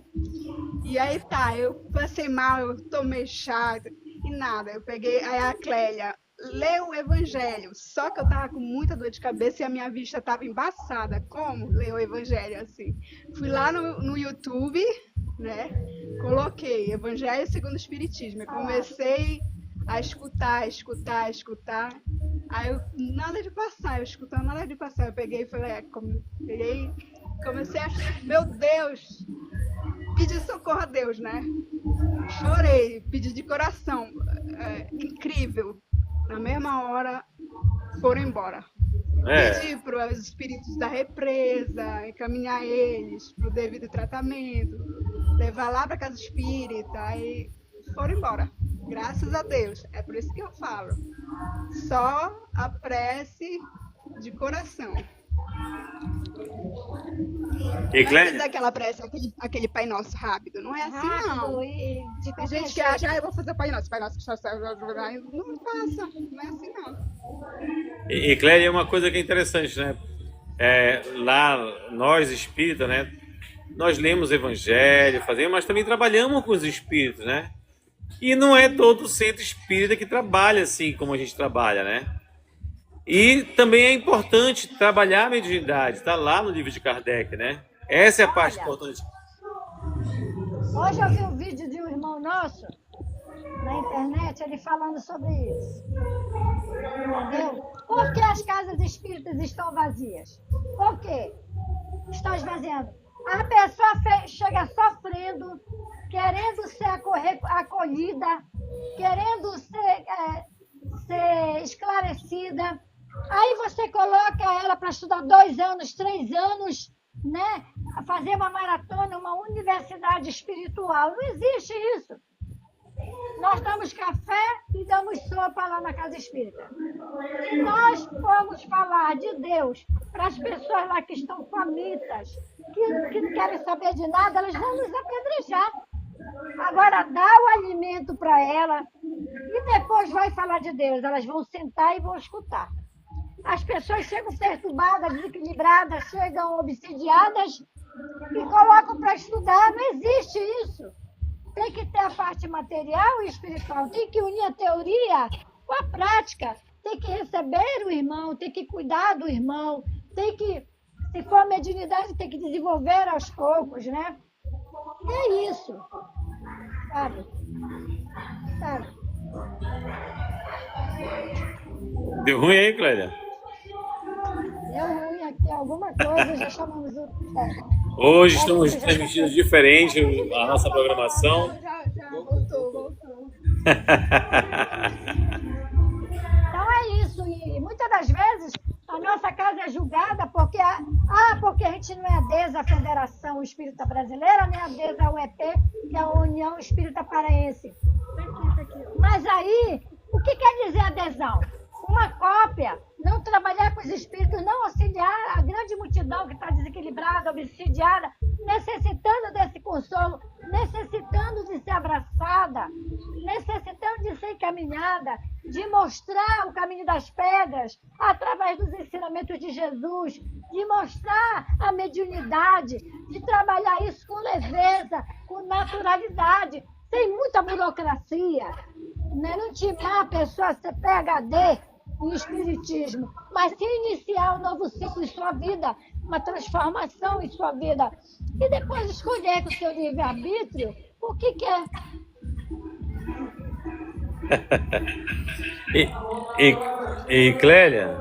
E aí eu passei mal, eu tomei chá e nada, eu peguei, aí a Clélia leu o Evangelho, só que eu tava com muita dor de cabeça e a minha vista tava embaçada. Como ler o Evangelho assim? Fui lá no YouTube, né? Coloquei Evangelho segundo o Espiritismo. Eu comecei a escutar. Aí eu, nada de passar, eu escutando nada de passar. Eu peguei e falei, comecei a, meu Deus, pedir socorro a Deus, né? Chorei, pedi de coração. Incrível. Na mesma hora, foram embora. Pedi para os espíritos da represa, encaminhar eles para o devido tratamento, levar lá para casa espírita e foram embora. Graças a Deus. É por isso que eu falo. Só a prece de coração. E Não é aquela prece, aquele Pai Nosso rápido. Não é assim, não. Tem gente que acha, eu vou fazer o Pai Nosso que só serve. Não passa. Não é assim, não. E Clélia, é uma coisa que é interessante, né? Lá, nós espíritas, né? Nós lemos o Evangelho, mas também trabalhamos com os espíritos, né? E não é todo centro espírita que trabalha assim como a gente trabalha, né? E também é importante trabalhar a mediunidade, está lá no livro de Kardec, né? Essa é a parte importante. Hoje eu vi um vídeo de um irmão nosso na internet, ele falando sobre isso. Entendeu? Por que as casas espíritas estão vazias? Por quê? Estão esvaziando. A pessoa chega sofrendo, querendo ser acolhida, querendo ser esclarecida. Aí você coloca ela para estudar 2 anos, 3 anos, né? Fazer uma maratona, uma universidade espiritual. Não existe isso. Nós damos café e damos sopa lá na casa espírita. Se nós formos falar de Deus para as pessoas lá que estão famintas, que não querem saber de nada, elas vão nos apedrejar. Agora dá o alimento para ela e depois vai falar de Deus. Elas vão sentar e vão escutar. As pessoas chegam perturbadas, desequilibradas, chegam obsidiadas e colocam para estudar. Não existe isso. Tem que ter a parte material e espiritual. Tem que unir a teoria com a prática. Tem que receber o irmão, tem que cuidar do irmão, tem que, se for mediunidade, tem que desenvolver aos poucos, né? E é isso. Sabe? Deu ruim aí, Clélia? Deu ruim aqui alguma coisa, já chamamos o técnico. Hoje estamos transmitindo diferente a nossa programação. Já voltou. Então é isso. E muitas das vezes a nossa casa é julgada porque a gente não é adesa à Federação Espírita Brasileira, nem adesa ao EP, que é a União Espírita Paraense. Mas aí, o que quer dizer adesão? Uma cópia, não trabalhar com os espíritos, não auxiliar a grande multidão que está desequilibrada, obsidiada, necessitando desse consolo, necessitando de ser abraçada, necessitando de ser encaminhada, de mostrar o caminho das pedras através dos ensinamentos de Jesus, de mostrar a mediunidade, de trabalhar isso com leveza, com naturalidade, sem muita burocracia, né? Não timar a pessoa a ser PhD em espiritismo, mas se iniciar um novo ciclo em sua vida, uma transformação em sua vida, e depois escolher com o seu livre-arbítrio o que quer. E Clélia,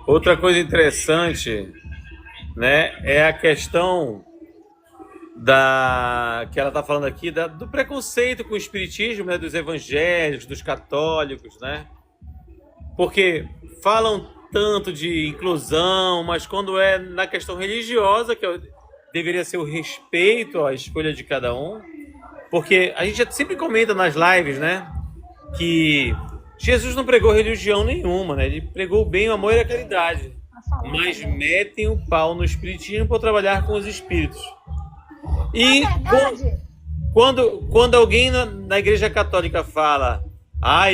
outra coisa interessante, né, é a questão que ela está falando aqui do preconceito com o espiritismo, né, dos evangélicos, dos católicos, né? Porque falam tanto de inclusão, mas quando é na questão religiosa, que deveria ser o respeito à escolha de cada um, porque a gente sempre comenta nas lives, né, que Jesus não pregou religião nenhuma, né? Ele pregou o bem, o amor e a caridade, mas metem o pau no espiritismo para trabalhar com os espíritos. E quando alguém na Igreja Católica fala,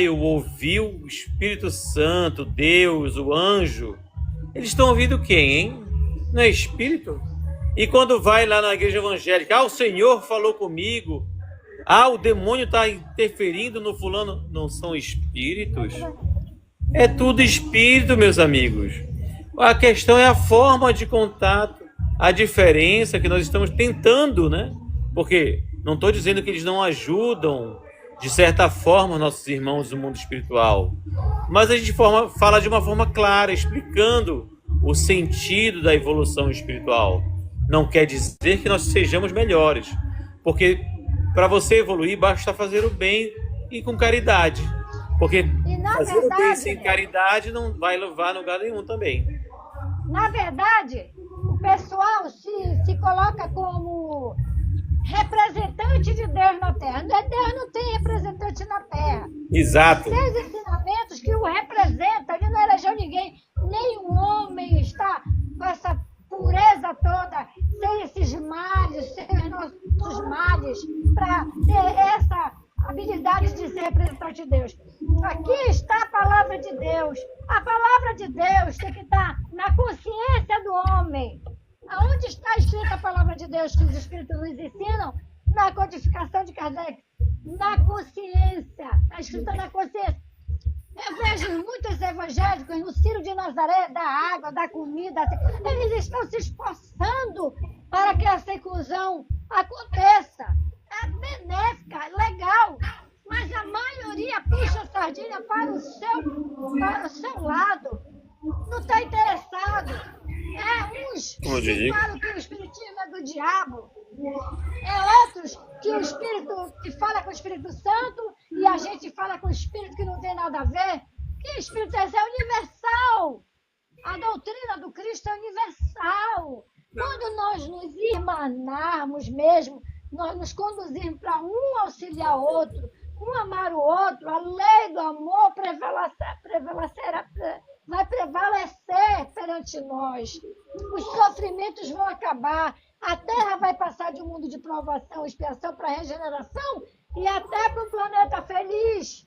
eu ouvi o Espírito Santo, Deus, o anjo, eles estão ouvindo quem, hein? Não é espírito? E quando vai lá na Igreja Evangélica, o Senhor falou comigo, o demônio está interferindo no fulano, não são espíritos? É tudo espírito, meus amigos. A questão é a forma de contato, a diferença que nós estamos tentando, né? Porque não estou dizendo que eles não ajudam, de certa forma, nossos irmãos do mundo espiritual. Mas a gente fala de uma forma clara, explicando o sentido da evolução espiritual. Não quer dizer que nós sejamos melhores. Porque para você evoluir, basta fazer o bem e com caridade. Porque fazer o bem sem caridade não vai levar a lugar nenhum também. Na verdade, o pessoal se coloca como representante de Deus na Terra. Deus não tem representante na Terra. Exato. Seus ensinamentos que o representam, ele não elegeu ninguém. Nenhum homem está com essa pureza toda, sem esses males, sem os nossos males, para ter essa habilidade de ser representante de Deus. Aqui está a palavra de Deus. A palavra de Deus tem que estar na consciência do homem. Aonde está escrita a palavra de Deus que os Espíritos nos ensinam? Na codificação de Kardec. Na consciência. Está escrita na consciência. Eu vejo muitos evangélicos no Ciro de Nazaré, da água, da comida. Eles estão se esforçando para que essa inclusão aconteça. É benéfica, é legal. Mas a maioria puxa a sardinha para o seu lado. Não está interessado. Uns que falam que o espiritismo é do diabo. Outros que o espírito que fala com o Espírito Santo e a gente fala com o espírito que não tem nada a ver. Que espírito é esse? É universal. A doutrina do Cristo é universal. Quando nós nos irmanarmos mesmo, nós nos conduzirmos para um auxiliar o outro, um amar o outro, a lei do amor vai prevalecer perante nós. Os sofrimentos vão acabar. A Terra vai passar de um mundo de provação, expiação para regeneração e até para um planeta feliz.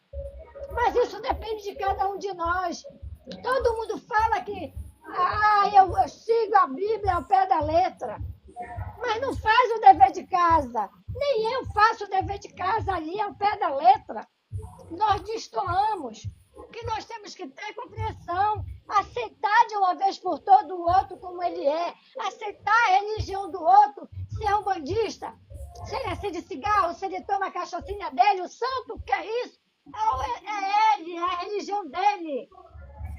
Mas isso depende de cada um de nós. Todo mundo fala que eu sigo a Bíblia ao pé da letra. Mas não faz o dever de casa. Nem eu faço o dever de casa ali ao pé da letra. Nós destoamos. O que nós temos que ter compreensão. Aceitar de uma vez por todo o outro como ele é. Aceitar a religião do outro. Se é um bandista, se ele acende cigarro, se ele toma a cachaçinha dele, o santo quer isso. É ele, é a religião dele.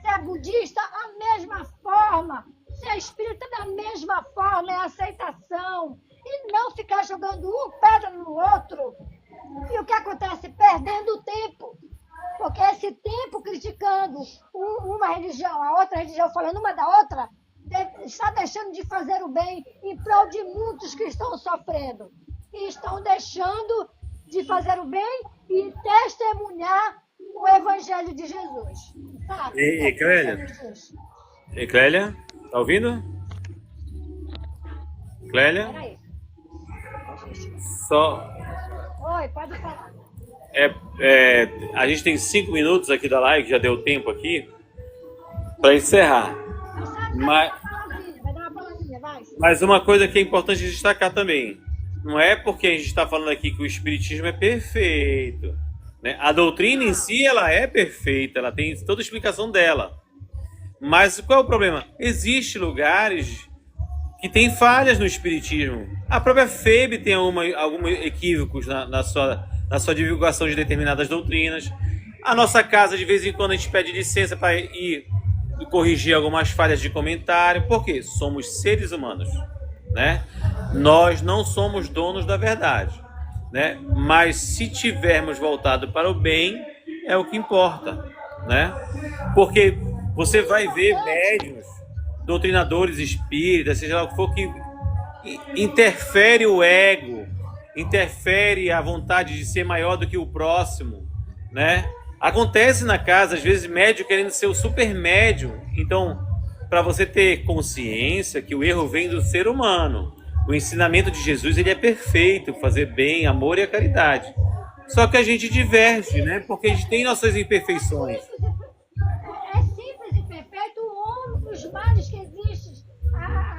Se é budista, a mesma forma. Se é espírita, da mesma forma, é aceitação. E não ficar jogando um pedra no outro. E o que acontece? Perdendo o tempo. Porque esse tempo criticando uma religião, a outra religião, falando uma da outra, está deixando de fazer o bem em prol de muitos que estão sofrendo. E estão deixando de fazer o bem e testemunhar o Evangelho de Jesus. Sabe? E Clélia? E Clélia? Tá ouvindo? Clélia? Peraí. Só... Oi, pode falar. A gente tem 5 minutos aqui da live, já deu tempo aqui, para encerrar. Mas uma coisa que é importante destacar também, não é porque a gente está falando aqui que o Espiritismo é perfeito, né? A doutrina em si, ela é perfeita, ela tem toda a explicação dela. Mas qual é o problema? Existem lugares que tem falhas no Espiritismo. A própria FEB tem alguns equívocos na sua divulgação de determinadas doutrinas. A nossa casa, de vez em quando, a gente pede licença para ir corrigir algumas falhas de comentário. Por quê? Somos seres humanos, né? Nós não somos donos da verdade, né? Mas se tivermos voltado para o bem, é o que importa, né? Porque você vai ver médiuns, doutrinadores espíritas, seja lá o que for, que interfere o ego, interfere a vontade de ser maior do que o próximo, né? Acontece na casa, às vezes, médium querendo ser o super médium. Então, para você ter consciência que o erro vem do ser humano. O ensinamento de Jesus, ele é perfeito, fazer bem, amor e a caridade. Só que a gente diverge, né? Porque a gente tem nossas imperfeições. É simples e perfeito. O homem, os males que existem,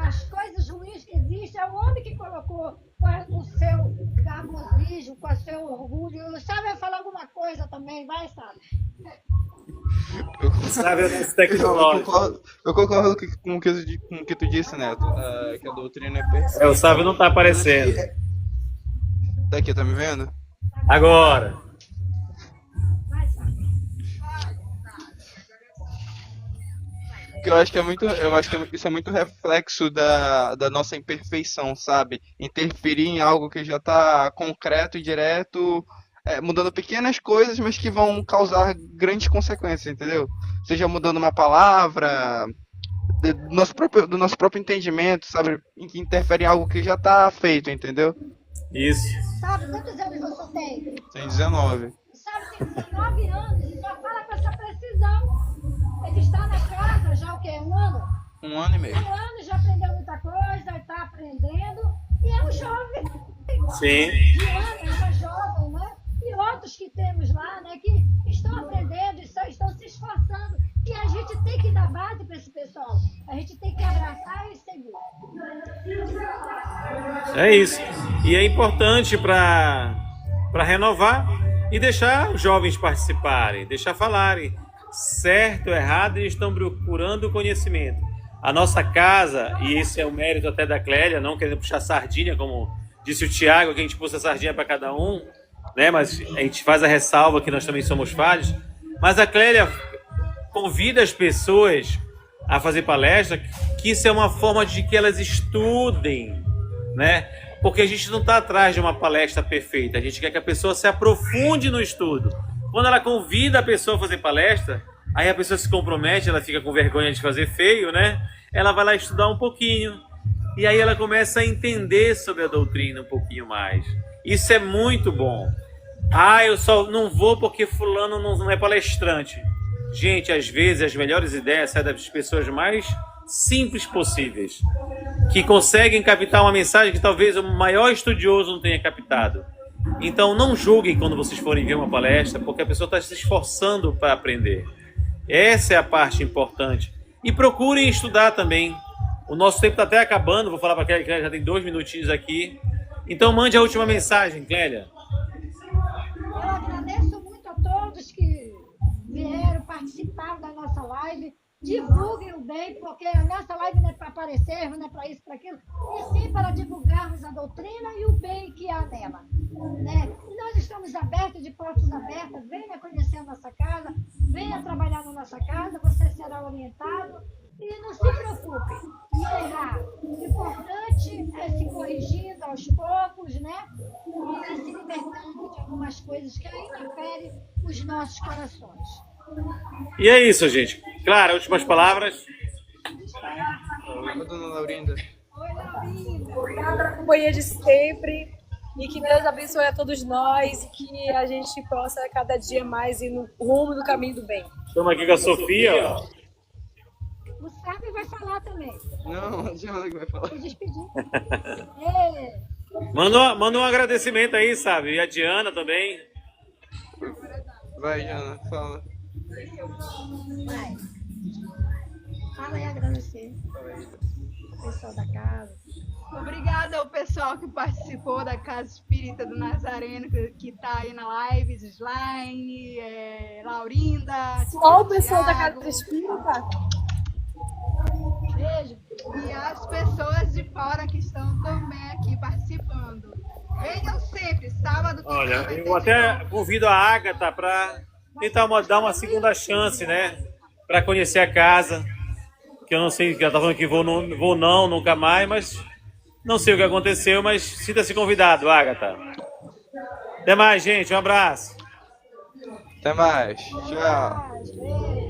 as coisas ruins que existem, é o homem que colocou com o seu garbonismo, com o seu orgulho. Sabe, eu falar alguma coisa também, vai, sabe? Sabe, é nosso tecnológico. Eu concordo com o que tu disse, Neto, que a doutrina é perfeita. O Sávio não tá aparecendo. Tá aqui, tá me vendo? Agora. Que isso é muito reflexo da nossa imperfeição, sabe? Interferir em algo que já tá concreto e direto, mudando pequenas coisas, mas que vão causar grandes consequências, entendeu? Seja mudando uma palavra, do nosso próprio entendimento, sabe? Em que interfere em algo que já tá feito, entendeu? Isso. Sabe quantos anos você tem? Tem 19. Sabe, tem 19 anos e só fala com essa precisão. Ele está na casa já o quê? Um ano? 1 ano e meio. 1 ano, já aprendeu muita coisa, está aprendendo. E é um jovem. Sim. De anos, é jovem, né? E outros que temos lá, né? Que estão aprendendo, estão se esforçando. E a gente tem que dar base para esse pessoal. A gente tem que abraçar e seguir. É isso. E é importante para renovar e deixar os jovens participarem, deixar falarem. Certo, errado, eles estão procurando o conhecimento. A nossa casa, e esse é o mérito até da Clélia, não querendo puxar sardinha, como disse o Tiago, que a gente puxa sardinha para cada um, né? Mas a gente faz a ressalva que nós também somos falhos. Mas a Clélia convida as pessoas a fazer palestra, que isso é uma forma de que elas estudem, né? Porque a gente não está atrás de uma palestra perfeita, a gente quer que a pessoa se aprofunde no estudo. Quando ela convida a pessoa a fazer palestra, aí a pessoa se compromete, ela fica com vergonha de fazer feio, né? Ela vai lá estudar um pouquinho. E aí ela começa a entender sobre a doutrina um pouquinho mais. Isso é muito bom. Ah, eu só não vou porque fulano não é palestrante. Gente, às vezes as melhores ideias saem das pessoas mais simples possíveis, que conseguem captar uma mensagem que talvez o maior estudioso não tenha captado. Então não julguem quando vocês forem ver uma palestra, porque a pessoa está se esforçando para aprender. Essa é a parte importante. E procurem estudar também. O nosso tempo está até acabando, vou falar para a Clélia, que já tem 2 minutinhos aqui. Então mande a última mensagem, Clélia. Eu agradeço muito a todos que vieram participar da nossa live. Divulguem o bem, porque a nossa live não é para aparecer, não é para isso, para aquilo, e sim para divulgarmos a doutrina e o bem que há nela. Né? E nós estamos abertos, de portas abertas. Venha conhecer a nossa casa, venha trabalhar na nossa casa, você será orientado. E não se preocupe em errar. O importante é se corrigindo aos poucos, né? E se libertando de algumas coisas que ainda ferem os nossos corações. E é isso, gente. Claro, últimas palavras. Oi, dona Laurinda. Oi, Laurinda. Obrigada pela companhia de sempre. E que Deus abençoe a todos nós e que a gente possa cada dia mais ir no rumo do caminho do bem. Estamos aqui com a Sofia, ó. O Sábio vai falar também. Não, a Diana que vai falar. Vou despedir. Manda um agradecimento aí, sabe? E a Diana também. Vai, Diana, fala. Vai. Fala aí, agradecer. O pessoal da casa. Obrigada ao pessoal que participou da Casa Espírita do Nazareno, que está aí na live, Slime, Laurinda. Só o pessoal da Casa Espírita? Beijo. E as pessoas de fora que estão também aqui participando. Venham sempre, sábado. Olha, eu até convido a Ágata para tentar dar uma segunda chance, né? Para conhecer a casa. Que eu não sei, que ela tá falando que vou não, nunca mais, mas não sei o que aconteceu, mas sinta-se convidado, Ágata. Até mais, gente. Um abraço. Até mais. Tchau. Beijo.